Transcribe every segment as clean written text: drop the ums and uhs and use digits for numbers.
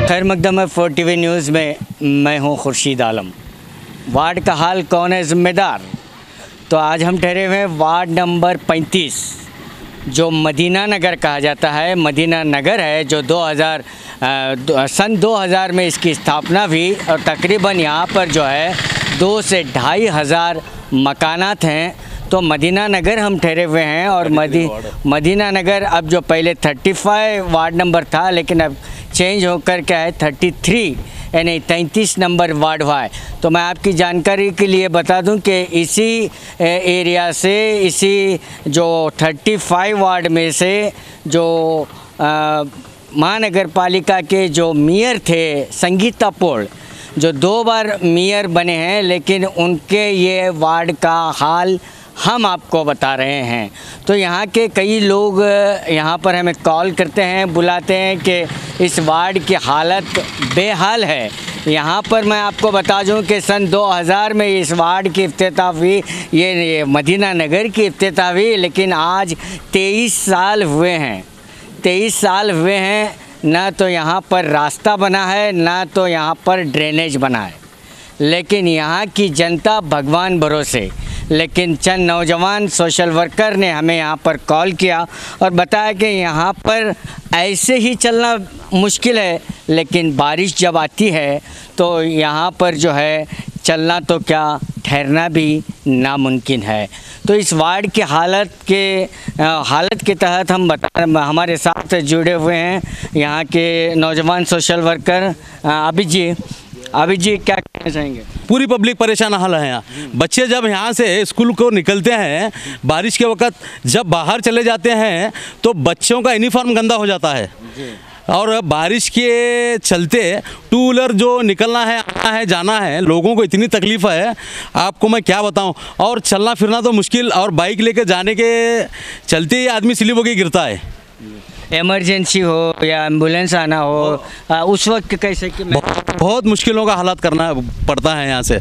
खैर मकदम है 4TV news में मैं हूं खुर्शीद आलम। वार्ड का हाल कौन है ज़िम्मेदार? तो आज हम ठहरे हुए हैं वार्ड नंबर 35 जो मदीना नगर कहा जाता है। मदीना नगर है जो सन 2000 में इसकी स्थापना हुई और तकरीबन यहाँ पर जो है 2 से 2,500 मकानात हैं। तो मदीना नगर हम ठहरे हुए हैं और मदीना नगर अब जो पहले 35 वार्ड नंबर था लेकिन अब चेंज होकर क्या है 33 यानी 33 नंबर वार्ड हुआ है। तो मैं आपकी जानकारी के लिए बता दूं कि इसी एरिया से इसी जो 35 वार्ड में से जो महानगर पालिका के जो मेयर थे संगीता पौड़ जो 2 बार मेयर बने हैं, लेकिन उनके ये वार्ड का हाल हम आपको बता रहे हैं। तो यहाँ के कई लोग यहाँ पर हमें कॉल करते हैं, बुलाते हैं कि इस वार्ड की हालत बेहाल है। यहाँ पर मैं आपको बता दूं कि सन 2000 में इस वार्ड की इफ्तिताह हुई, ये मदीना नगर की इफ्तिताह हुई, लेकिन आज 23 साल हुए हैं। 23 साल हुए हैं, ना तो यहाँ पर रास्ता बना है ना तो यहाँ पर ड्रेनेज बना है। लेकिन यहाँ की जनता भगवान भरोसे। लेकिन चंद नौजवान सोशल वर्कर ने हमें यहाँ पर कॉल किया और बताया कि यहाँ पर ऐसे ही चलना मुश्किल है, लेकिन बारिश जब आती है तो यहाँ पर जो है चलना तो क्या ठहरना भी नामुमकिन है। तो इस वार्ड की हालत के तहत हमारे साथ जुड़े हुए हैं यहाँ के नौजवान सोशल वर्कर अभी जी क्या कहना चाहेंगे? पूरी पब्लिक परेशान हाल है यहाँ। बच्चे जब यहाँ से स्कूल को निकलते हैं बारिश के वक्त, जब बाहर चले जाते हैं तो बच्चों का यूनिफॉर्म गंदा हो जाता है और बारिश के चलते टू व्हीलर जो निकलना है आना है जाना है, लोगों को इतनी तकलीफ़ है आपको मैं क्या बताऊं। और चलना फिरना तो मुश्किल, और बाइक लेके जाने के चलते ही आदमी स्लिप होकर गिरता है। इमरजेंसी हो या एम्बुलेंस आना हो उस वक्त कैसे कि बहुत मुश्किलों का हालात करना पड़ता है यहाँ से।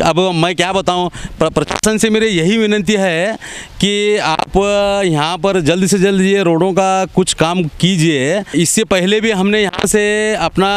अब मैं क्या बताऊं, प्रशासन से मेरी यही विनती है कि आप यहाँ पर जल्द से जल्द ये रोडों का कुछ काम कीजिए। इससे पहले भी हमने यहाँ से अपना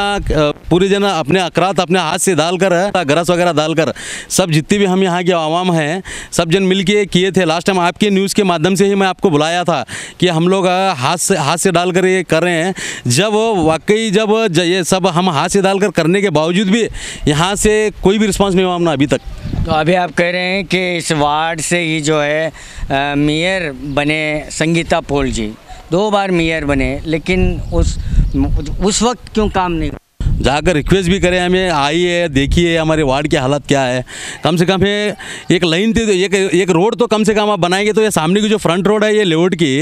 पूरे जन अपने अकरात अपने हाथ से डालकर गरस वगैरह डालकर सब जितने भी हम यहाँ के आवाम हैं सब जन मिल के किए थे। लास्ट टाइम आपके न्यूज़ के माध्यम से ही मैं आपको बुलाया था कि हम लोग हाथ से डालकर ये कर रहे हैं। जब वाकई जब ये सब हम हाथ से डालकर करने के बावजूद भी यहाँ से कोई भी रिस्पॉन्स नहीं हुआ हमने अभी तक। तो अभी आप कह रहे हैं कि इस वार्ड से ही जो है मेयर बने संगीता पौड़ जी 2 बार मेयर बने, लेकिन उस वक्त क्यों काम नहीं? जाकर रिक्वेस्ट भी करें हमें, आइए देखिए हमारे वार्ड की हालत क्या है। कम से कम एक लाइन थी, एक रोड तो कम से कम आप बनाएंगे तो ये सामने की जो फ्रंट रोड है ये लेआउट की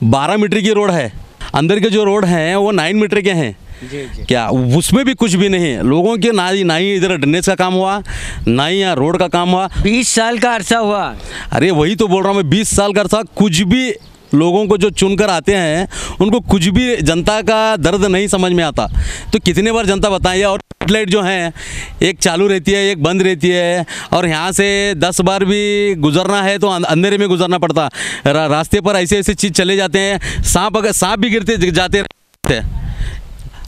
12 मीटर की रोड है, अंदर के जो रोड हैं वो 9 मीटर के हैं। जी। क्या उसमें भी कुछ भी नहीं है लोगों के, ना ही इधर ड्रेनेज का काम हुआ ना ही यहाँ रोड का काम हुआ। 20 साल का अरसा हुआ। अरे वही तो बोल रहा हूँ मैं, 20 साल का अरसा कुछ भी लोगों को जो चुनकर आते हैं उनको कुछ भी जनता का दर्द नहीं समझ में आता। तो कितने बार जनता बताइए। और लाइट जो है एक चालू रहती है एक बंद रहती है, और यहाँ से 10 बार भी गुजरना है तो अंधेरे में गुजरना पड़ता। रास्ते पर ऐसे चीज़ चले जाते हैं, सांप भी गिरते जाते रहते।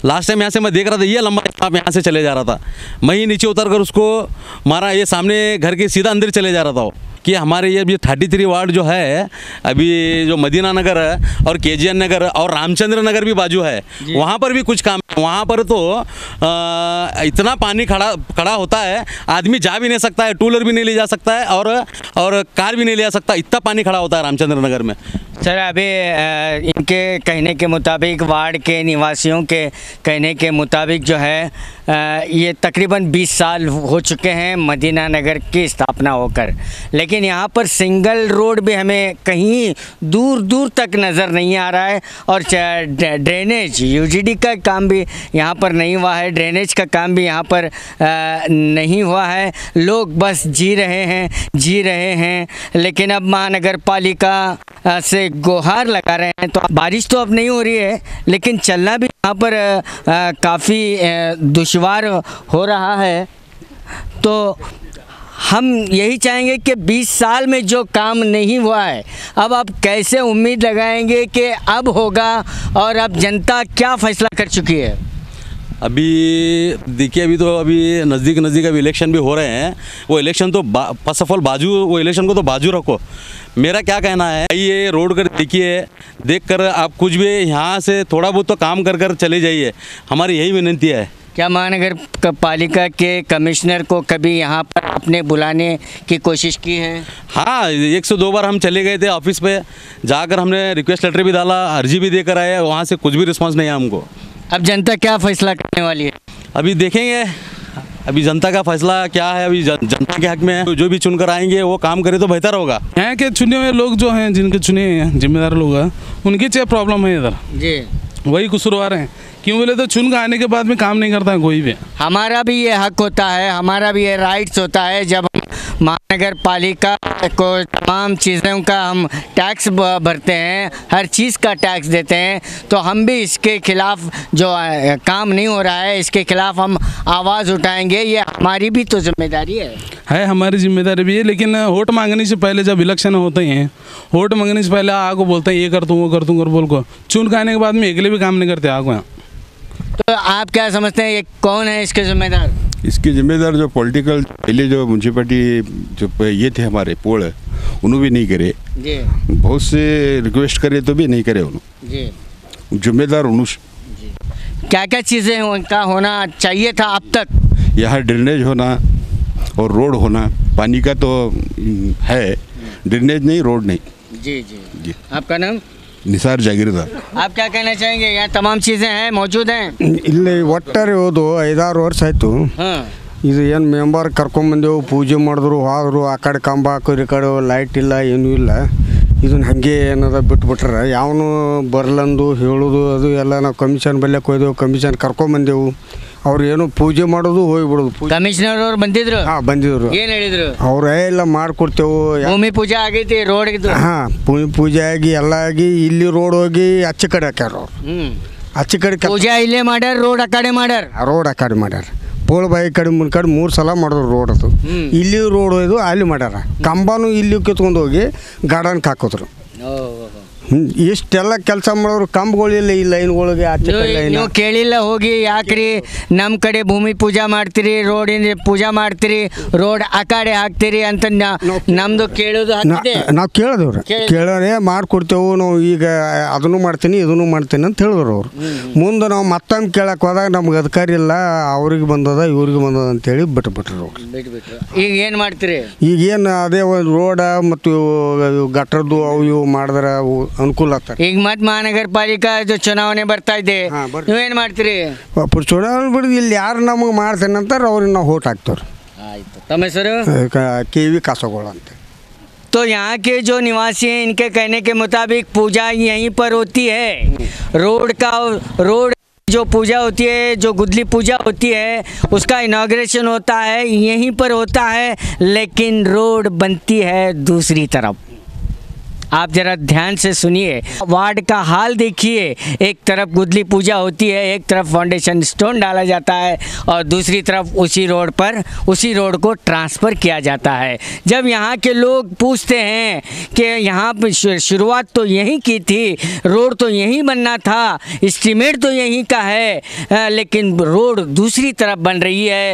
लास्ट टाइम यहाँ से मैं देख रहा था ये लंबा सांप यहाँ से चले जा रहा था, मैं ही नीचे उतर कर उसको मारा, ये सामने घर के सीधा अंदर चले जा रहा था वो। कि हमारे ये 33 वार्ड जो है अभी जो मदीना नगर है और केजीएन नगर और रामचंद्र नगर भी बाजू है, वहाँ पर भी कुछ काम है। वहाँ पर तो इतना पानी खड़ा होता है आदमी जा भी नहीं सकता है, टू व्हीलर भी नहीं ले जा सकता है और कार भी नहीं ले जा सकता, इतना पानी खड़ा होता है रामचंद्र नगर में। सर अभी इनके कहने के मुताबिक, वार्ड के निवासियों के कहने के मुताबिक जो है ये तकरीबन 20 साल हो चुके हैं मदीना नगर की स्थापना होकर, लेकिन यहाँ पर सिंगल रोड भी हमें कहीं दूर दूर तक नज़र नहीं आ रहा है। और ड्रेनेज यूजीडी का काम भी यहाँ पर नहीं हुआ है, ड्रेनेज का काम भी यहाँ पर नहीं हुआ है। लोग बस जी रहे हैं। लेकिन अब महानगर पालिका से गुहार लगा रहे हैं। तो बारिश तो अब नहीं हो रही है, लेकिन चलना भी यहाँ पर काफ़ी दुश्वार हो रहा है। तो हम यही चाहेंगे कि 20 साल में जो काम नहीं हुआ है, अब आप कैसे उम्मीद लगाएंगे कि अब होगा, और अब जनता क्या फैसला कर चुकी है? अभी देखिए, अभी नज़दीक अभी इलेक्शन भी हो रहे हैं। वो इलेक्शन तो फर्स्ट ऑफ ऑल वो इलेक्शन को तो बाजू रखो। मेरा क्या कहना है, ये रोड कर देखिए, देख कर आप कुछ भी यहाँ से थोड़ा बहुत तो काम कर चले जाइए, हमारी यही विनती है। क्या महानगर पालिका के कमिश्नर को कभी यहाँ पर आपने बुलाने की कोशिश की है? हाँ, 102 बार हम चले गए थे ऑफिस पे, जाकर हमने रिक्वेस्ट लेटर भी डाला, अर्जी भी देकर आए, वहाँ से कुछ भी रिस्पांस नहीं है हमको। अब जनता क्या फैसला करने वाली है? अभी देखेंगे, अभी जनता का फैसला क्या है, अभी जनता के हक में है। जो भी चुनकर आएंगे वो काम करे तो बेहतर होगा। यहाँ के चुने हुए लोग जो हैं, जिनके चुने हैं जिम्मेदार लोग हैं, उनकी चाहे प्रॉब्लम है इधर जी, वही कसूरवार हैं। क्यों बोले तो चुन कर आने के बाद में काम नहीं करता है कोई भी। हमारा भी ये हक होता है, हमारा भी ये राइट्स होता है। जब हम महानगर पालिका को तमाम चीज़ों का हम टैक्स भरते हैं, हर चीज़ का टैक्स देते हैं, तो हम भी इसके खिलाफ जो काम नहीं हो रहा है इसके खिलाफ हम आवाज़ उठाएंगे। ये हमारी भी तो जिम्मेदारी है, हमारी जिम्मेदारी भी है। लेकिन वोट मांगने से पहले, जब इलेक्शन होते हैं, वोट मांगने से पहले आगो बोलते हैं ये कर दूँ वो कर दूँ, बोल को चुन के आने के बाद में अकेले भी काम नहीं करते आगो यहाँ। तो आप क्या समझते हैं, ये कौन है इसके जिम्मेदार? इसके जिम्मेदार जो पॉलिटिकल पहले जो म्यूनसिपैलिटी जो ये थे हमारे पोल, उन्होंने भी नहीं करे जी, बहुत से रिक्वेस्ट करे तो भी नहीं करे उन्होंने जी। जिम्मेदार उन्होंने। क्या क्या चीज़ें उनका होना चाहिए था अब तक? यहाँ ड्रेनेज होना और रोड होना, पानी का तो है, ड्रेनेज नहीं, रोड नहीं। जी जी जी। आपका नाम? निसार जागीरदार। आप क्या कहना चाहेंगे? यहाँ तमाम चीज़ें हैं, मौजूद हैं। ಇಲ್ಲಿ ಒಟ್ಟಾರೆ ಹೋದು 5-6 ವರ್ಷ ಆಯಿತು. हाँ, ಇದು ಏನು ಮೆಂಬರ್ ಕರ್ಕೊಂಬಂದೆವು, ಪೂಜೆ ಮಾಡಿದ್ರು, ಹೋದ್ರು, ಆ ಕಡೆ ಕಂಬ ಹಾಕೋರು, ಈ ಕಡೆ ಲೈಟ್ ಇಲ್ಲ, ಏನೂ ಇಲ್ಲ. ಇದನ್ನ ಹಾಗೆ ಏನದ ಬಿಟ್ಬಿಟ್ರೆ ಯಾವನು ಬರ್ಲಂದು ಹೇಳೋದು ಅದು ಎಲ್ಲ. ನಾವು ಕಮಿಷನ್ ಬಲ್ಯಕ್ಕೆ ಹೋದೆವು, ಕಮಿಷನ್ ಕರ್ಕೊಂಬಂದೆವು, ಅವ್ರು ಏನು ಪೂಜೆ ಮಾಡೋದು ಹೋಗ್ಬಿಡೋದು. ಕಮಿಷನರ್ ಅವ್ರು ಬಂದಿದ್ರು? ಹಾಂ ಬಂದಿದ್ರು. ಏನು ಹೇಳಿದ್ರು? ಅವರೇ ಎಲ್ಲ ಮಾಡಿಕೊಡ್ತೇವು. ಭೂಮಿ ಪೂಜೆ ಆಗೈತಿ, ರೋಡ್ ಹಾಂ ಪೂಜೆ ಆಗಿ ಎಲ್ಲ ಆಗಿ ಇಲ್ಲಿ ರೋಡ್ ಹೋಗಿ ಆಚೆ ಕಡೆ ಹಾಕ್ಯಾರ ಅವ್ರು. ಆಚೆ ಕಡೆ ಪೂಜಾ ಇಲ್ಲೇ ಮಾಡ್ಯಾರ, ರೋಡ್ ಆ ಕಡೆ ಮಾಡ್ಯಾರ. ರೋಡ್ ಆ ಕಡೆ ಮಾಡ್ಯಾರ. ಪೋಳ್ಬಾಯಿ ಕಡೆ ಮುನ್ಕಡೆ 3 ಸಲ ಮಾಡಿದ್ರು ರೋಡ್. ಅದು ಇಲ್ಲಿ ರೋಡ್ ಒಯ್ದು ಅಲ್ಲಿ ಮಾಡ್ಯಾರ. ಕಂಬನೂ ಇಲ್ಲಿ ಕಿತ್ಕೊಂಡು ಹೋಗಿ ಗಾರ್ಡನ್ಗೆ ಹಾಕಿದ್ರು. ಇಷ್ಟೆಲ್ಲ ಕೆಲಸ ಮಾಡೋರು. ಕಂಬಗಳಿಲ್ಲ ಈ ಲೈನ್ಗಳಿಗೆ ಆಚೆ ಕಡೆ. ನೀವು ಕೇಳಿಲ್ಲ ಹೋಗಿ, ಯಾಕ್ರಿ ನಮ್ಮ ಕಡೆ ಭೂಮಿ ಪೂಜಾ ಮಾಡ್ತೀರಿ, ರೋಡಿನ ಪೂಜಾ ಮಾಡ್ತೀರಿ, ರೋಡ್ ಆ ಕಡೆ ಹಾಕ್ತೀರಿ ಅಂತ ನಮ್ದು ಕೇಳೋದು ಹಾಕಿದೆ. ನಾವು ಕೇಳಿದವ್ರು, ಕೇಳೋರೆ ಮಾಡಿಕೊಡ್ತೇವೆ ನಾವು, ಈಗ ಅದನ್ನು ಮಾಡ್ತೀನಿ ಇದನ್ನು ಮಾಡ್ತೀನಿ ಅಂತ ಹೇಳಿದ್ರು ಅವ್ರು. ಮುಂದೆ ನಾವು ಮತ್ತೊಮ್ಮೆ ಕೇಳಕ್ಕೆ ಹೋದಾಗ ನಮ್ಗೆ ಅಧಿಕಾರಿ ಇಲ್ಲ, ಅವ್ರಿಗೆ ಬಂದದ ಇವ್ರಿಗೆ ಬಂದದ ಅಂತೇಳಿ ಬಿಟ್ಬಿಟ್ರು ಅವ್ರು. ಈಗ ಏನು ಮಾಡ್ತೀರಿ? ಈಗೇನು ಅದೇ ಒಂದು ರೋಡ ಮತ್ತು ಗಟ್ರದ್ದು ಅವು ಇವು ಮಾಡಿದ್ರೆ ಅನುಕೂಲ ಆಗ್ತಾರೆ. ಈಗ ಮತ್ತೆ ಮಹಾನಗರ ಪಾಲಿಕಾ ಚುನಾವಣೆ ಬರ್ತಾ ಇದೆ, ನೀವೇನು ಮಾಡ್ತೀರಿ? ಚುನಾವಣೆ ಬಿಡೋದು ಇಲ್ಲಿ ಯಾರು ನಮಗೆ ಮಾಡ್ತೇನೆ ಅಂತಾರೆ ಅವ್ರಿಗೆ ನಾವು ಓಟ್ ಹಾಕ್ತವ್ರಿ. ಆಯಿತು. ತಮ್ಮ ಹೆಸರು? KV ಕಾಸಗೋಳ ಅಂತ. तो यहाँ के जो निवासी हैं इनके कहने के मुताबिक पूजा यहीं पर होती है। रोड जो पूजा होती है, जो गुदली पूजा होती है, उसका इनॉग्रेशन होता है यहीं पर होता है, लेकिन रोड बनती है दूसरी तरफ। आप ज़रा ध्यान से सुनिए, वार्ड का हाल देखिए। एक तरफ गुदली पूजा होती है, एक तरफ फाउंडेशन स्टोन डाला जाता है और दूसरी तरफ उसी रोड को ट्रांसफ़र किया जाता है। जब यहाँ के लोग पूछते हैं कि यहाँ पर शुरुआत तो यहीं की थी, रोड तो यहीं बनना था, एस्टीमेट तो यहीं का है, लेकिन रोड दूसरी तरफ बन रही है।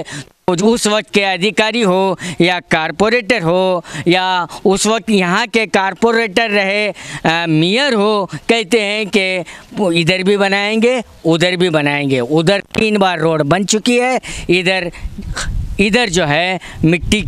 उस वक्त के अधिकारी हो या कारपोरेटर हो या उस वक्त यहाँ के कारपोरेटर रहे मेयर हो, कहते हैं कि इधर भी बनाएंगे उधर भी बनाएंगे। उधर 3 बार रोड बन चुकी है, इधर जो है मिट्टी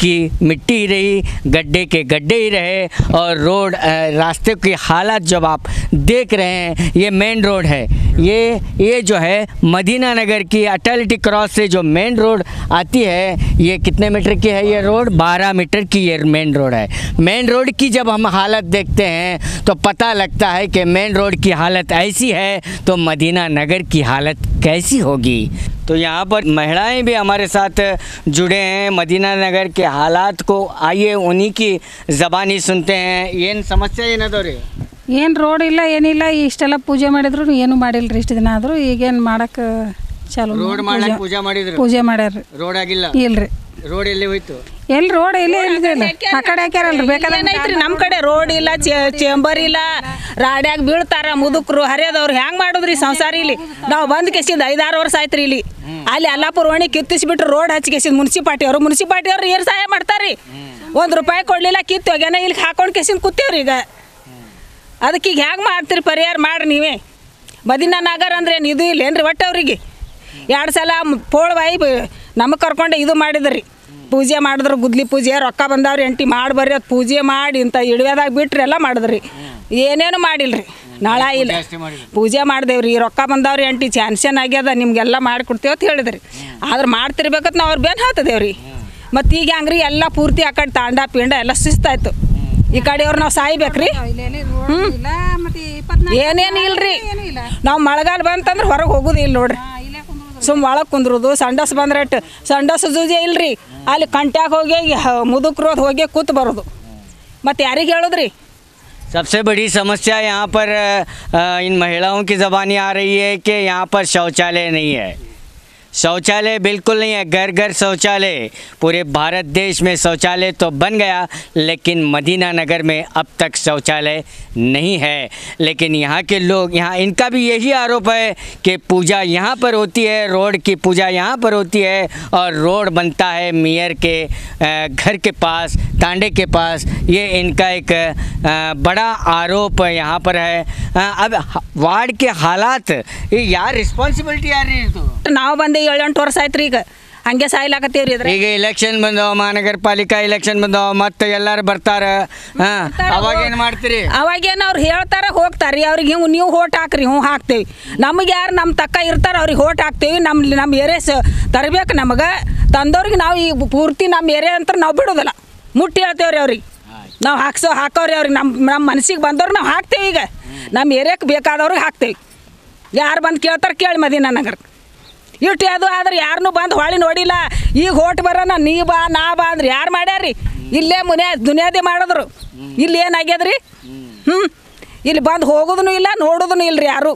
ही रही, गड्ढे के गड्ढे ही रहे, और रोड रास्ते की हालत जब आप देख रहे हैं, ये मेन रोड है, ये जो है मदीना नगर की अटलिटी क्रॉस से जो मेन रोड आती है, ये कितने मीटर की है ये रोड? 12 मीटर की ये मेन रोड है। मेन रोड की जब हम हालत देखते हैं तो पता लगता है कि मेन रोड की हालत ऐसी है तो मदीना नगर की हालत कैसी होगी। तो यहाँ पर महिलाएं भी हमारे साथ जुड़े हैं, मदीना नगर के हालात को आइए उन्हीं की ज़बानी सुनते हैं। ಏನು ಸಮಸ್ಯೆ ಏನದವ್ರಿ? ಏನು ರೋಡ್ ಇಲ್ಲ ಏನಿಲ್ಲ, ಇಷ್ಟೆಲ್ಲ ಪೂಜೆ ಮಾಡಿದ್ರು ಏನು ಮಾಡಿಲ್ರಿ. ಇಷ್ಟು ದಿನ ಆದರೂ ಈಗೇನು ಮಾಡಕ್ಕೆ ಚಾಲು. ರೋಡ್ ಮಾಡಕ್ಕೆ ಪೂಜೆ ಮಾಡ್ಯಾರ, ರೋಡ್ ಆಗಿಲ್ಲ. ಇಲ್ರಿ. ರೋಡ್ ಎಲ್ಲಿ ಹೋಯ್ತು? ಎಲ್ಲಿ ರೋಡ್ ಎಲ್ಲಿ ಇಲ್ಲ, ಆ ಕಡೆ ಹಾಕ್ಯಾರಲ್ರಿ. ಬೇಕಾದ್ರೆ ನಮ್ಮ ಕಡೆ ರೋಡ್ ಇಲ್ಲ, ಚೇಂಬರ್ ಇಲ್ಲ, ರಾಡ್ಯಾಗ ಬೀಳ್ತಾರ ಮುದುಕರು ಹರಿಯದವ್ರು. ಹೆಂಗೆ ಮಾಡೋದ್ರಿ ಸಂಸಾರ? ಇಲ್ಲಿ ನಾವು ಬಂದು ಕೆಸಿಂದ 5-6 ವರ್ಷ ಆಯ್ತು ರೀ. ಇಲ್ಲಿ ಅಲ್ಲಿ ಅಲ್ಲಾಪುರ ಓಣಿ ಕಿತ್ತಿಸ್ಬಿಟ್ರು ರೋಡ್ ಹಚ್ಚಿಗೆಸಿದ್ ಮುನ್ಸಿಪಾಲ್ಟಿ ಅವ್ರು ಏನು ಸಹಾಯ ಮಾಡ್ತಾರ್ರಿ? ₹1 ಕೊಡಲಿಲ್ಲ, ಕಿತ್ತು ಹೋಗ್ಯಾನ, ಇಲ್ಲಿ ಹಾಕೊಂಡು ಕೆಸಿಂದ ಕೂತೇವ್ರಿ ಈಗ. ಅದಕ್ಕೆ ಈಗ ಹ್ಯಾಂಗೆ ಮಾಡ್ತೀರಿ? ಪರಿಹಾರ ಮಾಡ್ರಿ ನೀವೇ. ಮದೀನಾ ನಗರ ಅಂದ್ರೆ ಏನು ಇದು ಇಲ್ಲೇನ್ರಿ? ಒಟ್ಟು ಅವ್ರಿಗೆ 2 ಸಲ ಪೋಳ್ವಾಯಿ ನಮಗೆ ಕರ್ಕೊಂಡು ಇದು ಮಾಡಿದ್ರಿ, ಪೂಜೆ ಮಾಡಿದ್ರು, ಗುದ್ಲಿ ಪೂಜೆ, ರೊಕ್ಕ ಬಂದವ್ರಿ ಎಂಟಿ ಮಾಡಿ ಬರ್ರಿ, ಅದು ಪೂಜೆ ಮಾಡಿ ಇಂಥ ಇಡುವೆದಾಗ ಬಿಟ್ರಿ ಎಲ್ಲ ಮಾಡಿದ್ರಿ, ಏನೇನು ಮಾಡಿಲ್ರಿ. ನಾಳೆ ಇಲ್ಲ ಪೂಜೆ ಮಾಡಿದೆವ್ರಿ, ರೊಕ್ಕ ಬಂದವ್ರಿ ಎಂಟಿ ಚಾನ್ಸನ್ ಆಗ್ಯದ, ನಿಮ್ಗೆಲ್ಲ ಮಾಡಿಕೊಡ್ತೇವೆ ಅಂತ ಹೇಳಿದ್ರಿ. ಆದ್ರೆ ಮಾಡ್ತಿರ್ಬೇಕಂತ ನಾವು ಅವ್ರು ಬೇನ್ ಹಾತದೇವ್ರಿ. ಮತ್ತು ಈಗ ಹಂಗ್ರಿ ಎಲ್ಲ ಪೂರ್ತಿ ಆ ಕಡೆ ತಾಂಡ ಪಿಂಡ ಎಲ್ಲ ಶಿಸ್ತಾಯ್ತು. ಈ ಕಡೆಯವ್ರು ನಾವು ಸಾಯ್ಬೇಕ್ರಿ. ಏನೇನು ಇಲ್ರಿ, ನಾವು ಮಳೆಗಾಲ ಬಂತಂದ್ರೆ ಹೊರಗೆ ಹೋಗೋದು ಇಲ್ಲ ನೋಡ್ರಿ, ಸುಮ್ಮ ಒಳಗೆ ಕುಂದ್ರೋದು. ಸಂಡಸ್ ಬಂದ್ರೆ ಸಂಡಸ್ ಜೂಜೆ ಇಲ್ರಿ, ಅಲ್ಲಿ ಕಂಟ್ಯಾಗ ಹೋಗಿ ಮುದುಕ್ರು ಹೋಗಿ ಕೂತ್ ಬರೋದು. ಮತ್ತು ಯಾರಿಗೆ ಹೇಳೋದ್ರಿ? सबसे बड़ी समस्या यहाँ पर इन महिलाओं की ज़बानी आ रही है कि यहाँ पर शौचालय नहीं है। शौचालय बिल्कुल नहीं है, घर घर शौचालय। पूरे भारत देश में शौचालय तो बन गया, लेकिन मदीना नगर में अब तक शौचालय नहीं है। लेकिन यहाँ के लोग, यहाँ इनका भी यही आरोप है कि पूजा यहाँ पर होती है, रोड की पूजा यहाँ पर होती है, और रोड बनता है मेयर के घर के पास, तांडे के पास। ये इनका एक बड़ा आरोप यहाँ पर है। अब वार्ड के हालात, ये यार रिस्पॉन्सिबिलिटी आ रही है तो ನಾವು ಬಂದು 7-8 ವರ್ಷ ಆಯ್ತು ರೀ, ಈಗ ಹಂಗೆ ಸಾಯ್ಲಾಕತ್ತೀವ್ರಿ. ಈಗ ಎಲೆಕ್ಷನ್ ಬಂದವ, ಮಹಾನಗರ ಪಾಲಿಕಾ ಎಲೆಕ್ಷನ್ ಬಂದವ, ಮತ್ತೆ ಎಲ್ಲರೂ ಬರ್ತಾರೆ. ಅವಾಗ ಏನು ಮಾಡ್ತೀರಿ? ಅವಾಗೇನು ಅವ್ರು ಹೇಳ್ತಾರೆ ಹೋಗ್ತಾರೆ, ಅವ್ರಿಗೆ ಹಿಂಗೆ ನೀವು ಓಟ್ ಹಾಕ್ರಿ, ಹ್ಞೂ ಹಾಕ್ತೇವೆ. ನಮಗೆ ಯಾರು ನಮ್ಮ ತಕ್ಕ ಇರ್ತಾರೆ ಅವ್ರಿಗೆ ಓಟ್ ಹಾಕ್ತೇವೆ. ನಮ್ಮ ಏರಿಯಾ ತರಬೇಕು, ನಮಗೆ ತಂದವ್ರಿಗೆ ನಾವು ಈಗ ಪೂರ್ತಿ ನಮ್ಮ ಏರಿಯಾ ಅಂತ ನಾವು ಬಿಡೋದಿಲ್ಲ, ಮುಟ್ಟಿ ಹೇಳ್ತೇವ್ರಿ ಅವ್ರಿಗೆ. ನಾವು ಹಾಕೋರಿ ಅವ್ರಿಗೆ, ನಮ್ಮ ಮನಸ್ಸಿಗೆ ಬಂದವ್ರಿಗೆ ನಾವು ಹಾಕ್ತೇವೆ. ಈಗ ನಮ್ಮ ಏರಿಯಾಕ್ಕೆ ಬೇಕಾದವ್ರಿಗೆ ಹಾಕ್ತೇವೆ. ಯಾರು ಬಂದು ಕೇಳ್ತಾರೆ ಕೇಳಿ ಮದೀನಾ ನಗರ ಇಟ್ಟು ಅದು. ಆದ್ರೆ ಯಾರನ್ನೂ ಬಂದು ಹೊಳಿ ನೋಡಿಲ್ಲ. ಈಗ ಓಟ್ ಬರೋಣ, ನೀ ಬಾ ನಾ ಬಾ ಅಂದ್ರೆ ಯಾರು ಮಾಡ್ಯಾರ್ರಿ? ಇಲ್ಲೇ ದುನಿಯಾದಿ ಮಾಡಿದ್ರು. ಇಲ್ಲಿ ಏನಾಗ್ಯದ್ರಿ? ಇಲ್ಲಿ ಬಂದು ಹೋಗೋದೂ ಇಲ್ಲ, ನೋಡೋದೂ ಇಲ್ಲರಿ ಯಾರು.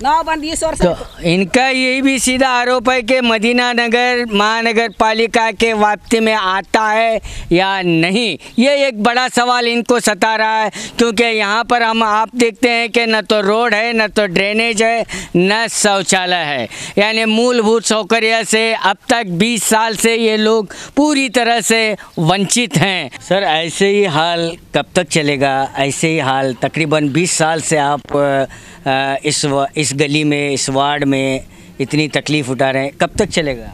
ನಾವು ಬಂದು ಈ ವರ್ಷ तो इनका यही भी सीधा आरोप है कि मदीना नगर महानगर पालिका के व्याप्ति में आता है या नहीं। ये एक बड़ा सवाल इनको सता रहा है, क्योंकि यहाँ पर आप देखते हैं कि न तो रोड है, न तो ड्रेनेज है, न शौचालय है। यानी मूलभूत सौकर्य से अब तक 20 साल से ये लोग पूरी तरह से वंचित हैं। सर, ऐसे ही हाल कब तक चलेगा? ऐसे ही हाल तकरीबन 20 साल से आप इस गली में, इस वार्ड में इतनी तकलीफ़ उठा रहे हैं, कब तक चलेगा?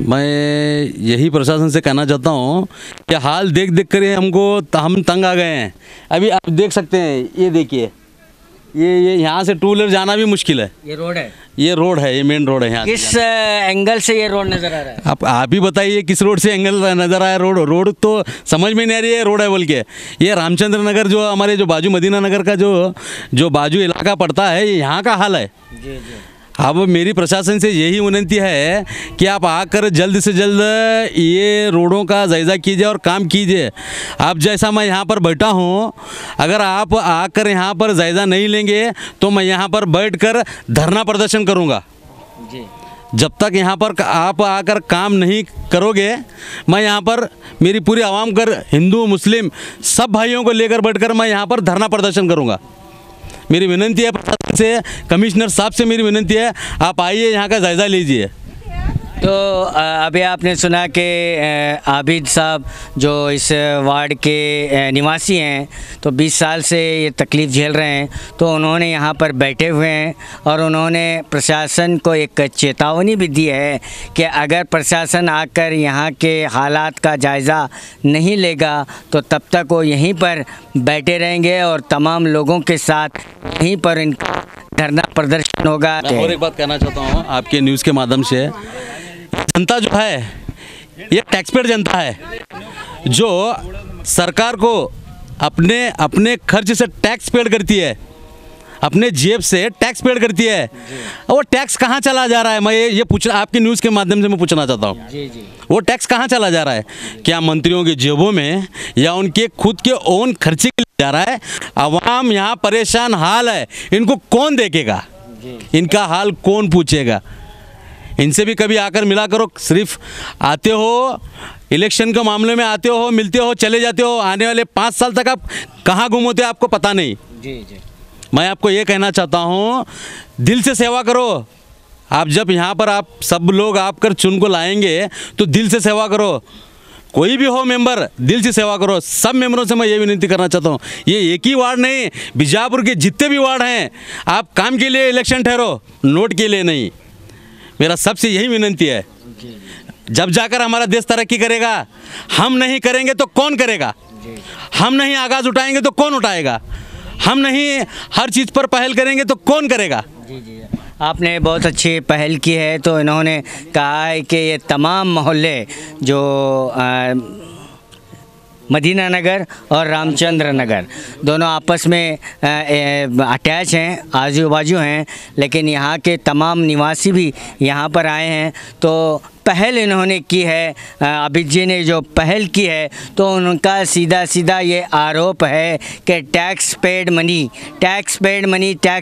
मैं यही प्रशासन से कहना चाहता हूँ कि हाल देख देख कर हम तंग आ गए हैं। अभी आप देख सकते हैं, ये देखिए, ये यहाँ से 2 व्हीलर जाना भी मुश्किल है। ये रोड है, ये मेन रोड है। यहाँ किस एंगल से ये रोड नज़र आ रहा है? आप ही बताइए किस रोड से एंगल नज़र आया? रोड तो समझ में नहीं आ रही है रोड है बोल के। ये रामचंद्र नगर जो हमारे जो बाजू मदीना नगर का जो बाजू इलाका पड़ता है, यहाँ का हाल है। जी जी। अब मेरी प्रशासन से यही विनती है कि आप आकर जल्द से जल्द ये रोडों का जायज़ा कीजिए और काम कीजिए। आप जैसा मैं यहाँ पर बैठा हूँ, अगर आप आकर यहाँ पर जायज़ा नहीं लेंगे तो मैं यहाँ पर बैठकर धरना प्रदर्शन करूँगा। जी। जब तक यहाँ पर आप आकर काम नहीं करोगे, मैं यहाँ पर मेरी पूरी आवाम कर, हिंदू मुस्लिम सब भाइयों को लेकर बैठकर मैं यहाँ पर धरना प्रदर्शन करूँगा। मेरी विनती है प्रशासन से, कमिश्नर साहब से मेरी विनती है, आप आइए, यहाँ का जायज़ा लीजिए। तो अभी आपने सुना कि आबिद साहब जो इस वार्ड के निवासी हैं, तो 20 साल से ये तकलीफ़ झेल रहे हैं, तो उन्होंने यहाँ पर बैठे हुए हैं और उन्होंने प्रशासन को एक चेतावनी भी दी है कि अगर प्रशासन आकर यहाँ के हालात का जायज़ा नहीं लेगा तो तब तक वो यहीं पर बैठे रहेंगे और तमाम लोगों के साथ यहीं पर इनका धरना प्रदर्शन होगा। और एक बात कहना चाहता हूँ आपके न्यूज़ के माध्यम से, जनता जो है ये टैक्स पेड जनता है, जो सरकार को अपने खर्च से टैक्स पेड करती है, अपने जेब से टैक्स पेड करती है। वो टैक्स कहाँ चला जा रहा है? मैं ये पूछना आपके न्यूज़ के माध्यम से मैं पूछना चाहता हूँ। जी जी। वो टैक्स कहाँ चला जा रहा है? क्या मंत्रियों की जेबों में या उनके खुद के ओन खर्चे के लिए जा रहा है? आवाम यहाँ परेशान हाल है, इनको कौन देखेगा? इनका हाल कौन पूछेगा? इनसे भी कभी आकर मिला करो। सिर्फ आते हो, इलेक्शन के मामले में आते हो, मिलते हो, चले जाते हो। आने वाले 5 साल तक आप कहाँ गुम होते हो आपको पता नहीं। जी जी। मैं आपको ये कहना चाहता हूँ, दिल से सेवा करो। आप जब यहाँ पर आप सब लोग आपकर चुन को लाएंगे तो दिल से सेवा करो, कोई भी हो मेंबर दिल से सेवा करो। सब मेंबरों से मैं ये विनती करना चाहता हूँ, ये एक ही वार्ड नहीं, बीजापुर के जितने भी वार्ड हैं आप काम के लिए इलेक्शन ठहरो, नोट के लिए नहीं। मेरा सबसे यही विनती है, जब जाकर हमारा देश तरक्की करेगा, हम नहीं करेंगे तो कौन करेगा, हम नहीं आवाज़ उठाएंगे तो कौन उठाएगा, हम नहीं हर चीज़ पर पहल करेंगे तो कौन करेगा। जी जी, आपने बहुत अच्छी पहल की है। तो इन्होंने कहा है कि ये तमाम मोहल्ले जो मदीना नगर और रामचंद्र नगर दोनों आपस में अटैच हैं, आजू बाजू हैं, लेकिन यहाँ के तमाम निवासी भी यहाँ पर आए हैं। तो पहल इन्होंने की है, अभित जी ने जो पहल की है, तो उनका सीधा सीधा ये आरोप है कि tax paid money, tax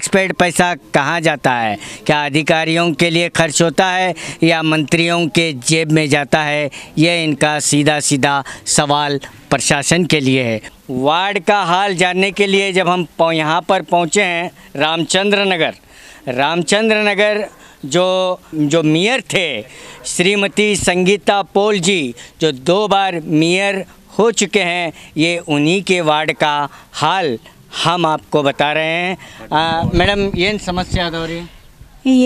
paid पैसा कहाँ जाता है, क्या अधिकारियों के लिए खर्च होता है या मंत्रियों के जेब में जाता है, ये इनका सीधा सीधा सवाल प्रशासन के लिए है। वार्ड का हाल जानने के लिए जब हम यहाँ पर पहुँचे हैं रामचंद्र नगर जो मेयर थे श्रीमती संगीता पॉल जी, जो 2 बार मेयर हो चुके हैं, ये उन्हीं के वार्ड का हाल हम आपको बता रहे हैं। मैडम ಏನು ಸಮಸ್ಯೆ ಆದವ್ರಿ?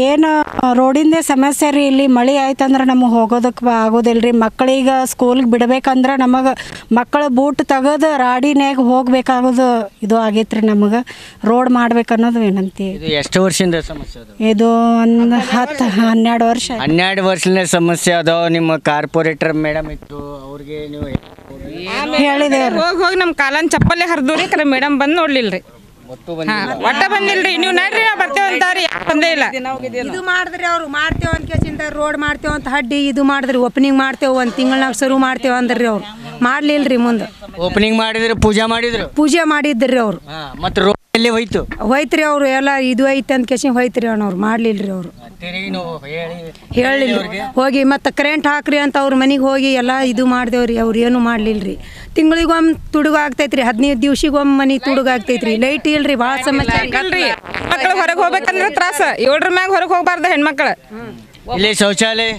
ಏನು ರೋಡಿಂದೇ ಸಮಸ್ಯೆ ರೀ. ಇಲ್ಲಿ ಮಳೆ ಆಯ್ತಂದ್ರೆ ನಮಗೆ ಹೋಗೋದಕ್ಕೆ ಆಗೋದಿಲ್ಲ ರೀ. ಮಕ್ಕಳಿಗೆ ಸ್ಕೂಲಿಗೆ ಬಿಡ್ಬೇಕಂದ್ರೆ ನಮಗೆ ಮಕ್ಕಳ ಬೂಟ್ ತೆಗೆದು ರಾಡಿನ್ಯಾಗ ಹೋಗ್ಬೇಕಾಗೋದು ಇದು ಆಗೈತೆ ರೀ. ನಮಗೆ ರೋಡ್ ಮಾಡ್ಬೇಕು ಅನ್ನೋದು ವಿನಂತಿ. ಇದು ಎಷ್ಟು ವರ್ಷದಿಂದ ಸಮಸ್ಯೆ ಅದ? ಇದು ಒಂದು 10-12 ವರ್ಷ. 12 ವರ್ಷದಿಂದ ಸಮಸ್ಯೆ ಅದಾವ. ನಿಮ್ಮ ಕಾರ್ಪೊರೇಟರ್ ಮೇಡಮ್ ಇತ್ತು, ಅವ್ರಿಗೆ ನೀವು ಹೇಳಿದೇವ್ರಿ. ಹೋಗಿ ನಮ್ಮ ಕಾಲನ್ ಚಪ್ಪಲ್ಲೇ ಹರಿದ್ರಿ, ಕರೆ ಮೇಡಮ್ ಬಂದು ನೋಡ್ಲಿಲ್ಲ ರೀ. ಒಟ್ಟ ಬಂದಿಲ್ರಿ. ನೀವು ನಡ್ರಿ ನಾವು ಬರ್ತೇವೆ ಅಂತಾರಿ, ಬಂದೇ ಇಲ್ಲ. ಇದು ಮಾಡಿದ್ರಿ ಅವ್ರು, ಮಾಡ್ತೇವೆ ಅಂತ ಕೇಸಿಂದ ರೋಡ್ ಮಾಡ್ತೇವೆ ಅಂತ ಹಡ್ಡಿ ಇದು ಮಾಡಿದ್ರಿ, ಓಪನಿಂಗ್ ಮಾಡ್ತೇವೆ, ಒಂದು ತಿಂಗಳಾಗ ಶುರು ಮಾಡ್ತೇವೆ ಅಂದ್ರಿ ಅವ್ರು. ಮಾಡ್ಲಿಲ್ರಿ. ಮುಂದೆ ಓಪನಿಂಗ್ ಮಾಡಿದ್ರು, ಪೂಜೆ ಮಾಡಿದ್ರಿ ಅವ್ರು. ಮತ್ತೆ ರೋಡ್ ಎಲ್ಲಿ ಹೋಯ್ತ್ರಿ ಅವ್ರು ಎಲ್ಲ ಇದು ಐತೆ ಅಂತ ಕೇಸಿ ಹೋಯ್ತ್ರಿ ಅವ್ರು. ಮಾಡ್ಲಿಲ್ರಿ ಅವ್ರು, ಹೇಳಿಲ್ಲ. ಹೋಗಿ ಮತ್ತೆ ಕರೆಂಟ್ ಹಾಕ್ರಿ ಅಂತ ಅವ್ರ ಮನೆಗೆ ಹೋಗಿ ಎಲ್ಲ ಇದು ಮಾಡ್ದೇವ್ರಿ. ಅವ್ರು ಏನು ಮಾಡ್ಲಿಲ್ರಿ. ತಿಂಗಳಿಗೊಮ್ಮೆ ತುಡುಗು ಆಗ್ತೈತ್ರಿ, 15 ದಿವ್ಸಿಗೊಮ್ಮೆ ಮನೆ ತುಡುಗು ಆಗ್ತೈತ್ರಿ. ಲೈಟ್ ಇಲ್ರಿ, ಭಾಳ ಸಮಸ್ಯೆ ಆಗಲ್ರಿ. ಮಕ್ಕಳು ಹೊರಗೆ ಹೋಗ್ಬೇಕಂದ್ರೆ ತ್ರಾಸ. 7ರ ಮ್ಯಾಗ ಹೊರಗೆ ಹೋಗ್ಬಾರ್ದು ಹೆಣ್ಮಕ್ಳು. ಇಲ್ಲಿ ಶೌಚಾಲಯ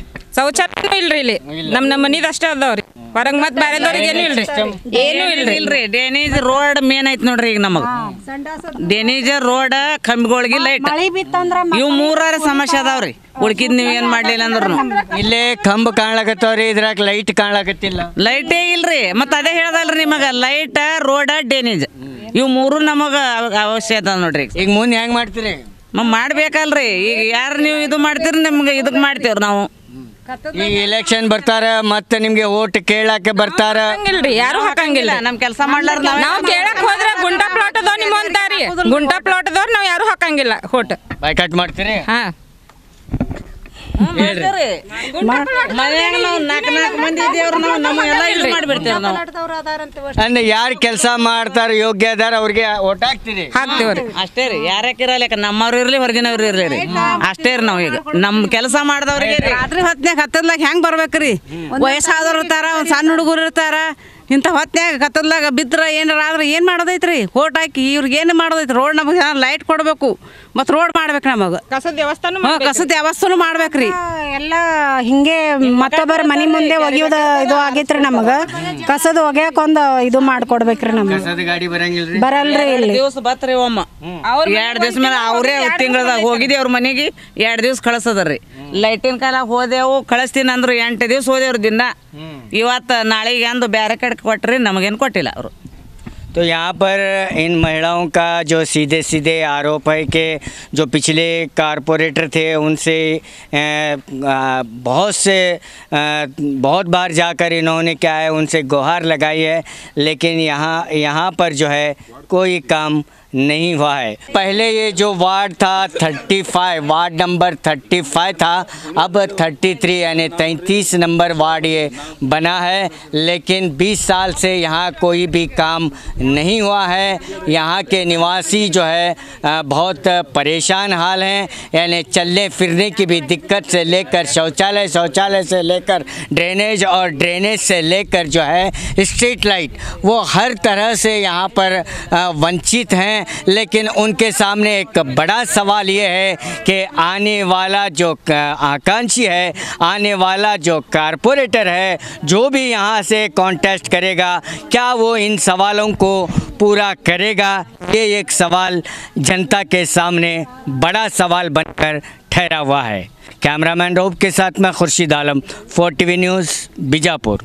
ಇಲ್ರಿ. ಇಲ್ಲಿ ನಮ್ಮ ಮನಿದ ಅಷ್ಟೇ ಅದಾವ್ರಿ. ಹೊರಗೆ ಮತ್ತೆ ಬೇರೆದವ್ರಿಗೆ ಏನು ಇಲ್ರಿ. ಡ್ರೈನೇಜ್ ರೋಡ್ ಮೇನ್ ಐತಿ ನೋಡ್ರಿ. ಈಗ ನಮಗೆ ಡ್ರೈನೇಜ್ ರೋಡ್, ಕಂಬಿಗಳಿಗೆ ಲೈಟ್, ಇವು 3 ಸಮಸ್ಯೆ ಅದಾವ್ರಿ. ಉಳ್ಕಿದ್ ನೀವ್ ಏನ್ ಮಾಡ್ಲಿಲ್ಲ ಅಂದ್ರು ಇಲ್ಲೇ ಕಂಬ ಕಾಣ್ಲಾಕತ್ತವ್ರಿ, ಇದ್ರಾಗ ಲೈಟ್ ಕಾಣ್ಲಾಕತ್ತಿಲ್ಲ. ಲೈಟೇ ಇಲ್ರಿ. ಮತ್ತೆ ಅದೇ ಹೇಳ್ದಲ್ರಿ ನಿಮಗ, ಲೈಟ್, ರೋಡ್, ಡ್ರೈನೇಜ್ ಇವು 3 ನಮಗ ಅವಶ್ಯ ಅದ ನೋಡ್ರಿ. ಈಗ ಮುಂದೆ ಹೆಂಗ್ ಮಾಡ್ತೀರಿ? ಮಾಡ್ಬೇಕಲ್ರಿ. ಈಗ ಯಾರು ನೀವು ಇದು ಮಾಡ್ತೀರಿ, ನಿಮ್ಗೆ ಇದಕ್ ಮಾಡ್ತೇವ್ರಿ ನಾವು. ಈಗ ಎಲೆಕ್ಷನ್ ಬರ್ತಾರ, ಮತ್ತೆ ನಿಮ್ಗೆ ಓಟ್ ಕೇಳಕ್ಕೆ ಬರ್ತಾರ. ಯಾರು ಹಾಕಂಗಿಲ್ಲ. ನಮ್ ಕೆಲಸ ಮಾಡ್ಲಾರ ನಾವು ಕೇಳಕ್ ಹೋದ್ರೆ ಗುಂಟಾ ಪ್ಲಾಟ್ ಅದಾವ ನಿಮ್ಮ ಅಂತಾರಿ. ಗುಂಟಾ ಪ್ಲಾಟ್ ಅದಾವ್ರ ನಾವ್ ಯಾರು ಹಾಕಂಗಿಲ್ಲ. ಓಟ್ ಬಾಯ್ಕಾಟ್ ಮಾಡ್ತೀರಿ? ಹಾ, ಅಂದ್ರೆ ಯಾರು ಕೆಲಸ ಮಾಡ್ತಾರ, ಯೋಗ್ಯ ಅದಾರ, ಅವ್ರಿಗೆ ಓಟ್ ಹಾಕ್ತೀರಿ? ಹಾಕ್ತೇವ್ರಿ. ಅಷ್ಟೇ ರೀ. ಯಾರ್ಯಾಕ ಇರಲ್ಲ, ನಮ್ಮವ್ರು ಇರ್ಲಿ, ಹೊರಗಿನವ್ರು ಇರ್ಲಿ, ಅಷ್ಟೇ ರೀ. ನಾವ್ ಈಗ ನಮ್ ಕೆಲಸ ಮಾಡ್ದವ್ರಿಗೆ ರಾತ್ರಿ ಹೊತ್ನ್ಯಾಗ ಹತ್ತದ್ಲಾಗ ಹೆಂಗ್ ಬರ್ಬೇಕ್ರಿ? ವಯಸ್ಸಾದವ್ರು ಇರ್ತಾರ, ಒಂದ್ ಸಣ್ಣ ಹುಡುಗರು ಇರ್ತಾರ. ಇಂಥ ಹೊತ್ನ್ಯಾಗ ಕತ್ತಲ್ದಾಗ ಬಿದ್ರ ಏನಾರ ಆದ್ರೆ ಏನು ಮಾಡೋದೈತ್ರಿ? ಓಟ್ ಹಾಕಿ ಇವ್ರಿಗೆ ಏನು ಮಾಡೋದೈತಿ? ರೋಡ್ ನಮಗೆ ಲೈಟ್ ಕೊಡಬೇಕು, ಮತ್ತು ರೋಡ್ ಮಾಡ್ಬೇಕು. ನಮಗೆ ಕಸದ ವ್ಯವಸ್ಥೆನೂ ಮಾಡ್ಬೇಕ್ರಿ. ಎಲ್ಲ ಹಿಂಗೆ ಮತ್ತೊಬ್ಬರ ಮನೆ ಮುಂದೆ ಒಗೆಯೋದು ಇದು ಆಗೈತ್ರಿ. ನಮಗೆ ಕಸದ ಒಗ್ಯಾಕೊಂದು ಇದು ಮಾಡ್ಕೊಡ್ಬೇಕ್ರಿ. ನಮಗೆ ಬರಲ್ರಿ. ಇಲ್ಲಿ ದಿವಸ ಬತ್ರಿ ಒಮ್ಮ 2 ದಿವಸ ಮೇಲೆ ಅವರೇ ತಿಂಗಳದಾಗ ಹೋಗಿದ್ವಿ ಅವ್ರ ಮನೆಗೆ. 2 ದಿವಸ ಕಳಿಸದ್ರಿ. ಲೈಟಿನ ಕಾಲ ಹೋದೆವು, ಕಳಿಸ್ತೀನಿ ಅಂದ್ರು. 8 ದಿವಸ ಹೋದೇವ್ರಿ ದಿನ. ಇವತ್ತು ನಾಳೆಗೆ ಅಂದು ಬೇರೆ ಕಡೆ ಕೊಟ್ರಿ, ನಮಗೇನು ಕೊಟ್ಟಿಲ್ಲ ಅವರು. तो यहाँ पर इन महिलाओं का जो सीधे सीधे आरोप है कि जो पिछले कारपोरेटर थे उनसे बहुत बार जाकर इन्होंने क्या है उनसे गुहार लगाई है, लेकिन यहाँ पर जो है कोई काम नहीं हुआ है। पहले ये जो वार्ड था 35, वार्ड नंबर 35 था, अब 33 यानी 33 नंबर वार्ड ये बना है, लेकिन 20 साल से यहाँ कोई भी काम नहीं हुआ है। यहाँ के निवासी जो है बहुत परेशान हाल हैं, यानी चलने फिरने की भी दिक्कत से लेकर शौचालय से लेकर ड्रेनेज से लेकर जो है स्ट्रीट लाइट, वो हर तरह से यहाँ पर वंचित हैं, लेकिन उनके सामने एक बड़ा सवाल ये है कि आने वाला जो आकांक्षी है, आने वाला जो कारपोरेटर है, जो भी यहाँ से कॉन्टेस्ट करेगा, क्या वो इन सवालों को पूरा करेगा? ये एक सवाल जनता के सामने बड़ा सवाल बनकर ठहरा हुआ है। कैमरामैन रोब के साथ मैं खुर्शीद आलम, 4 TV न्यूज़, बीजापुर।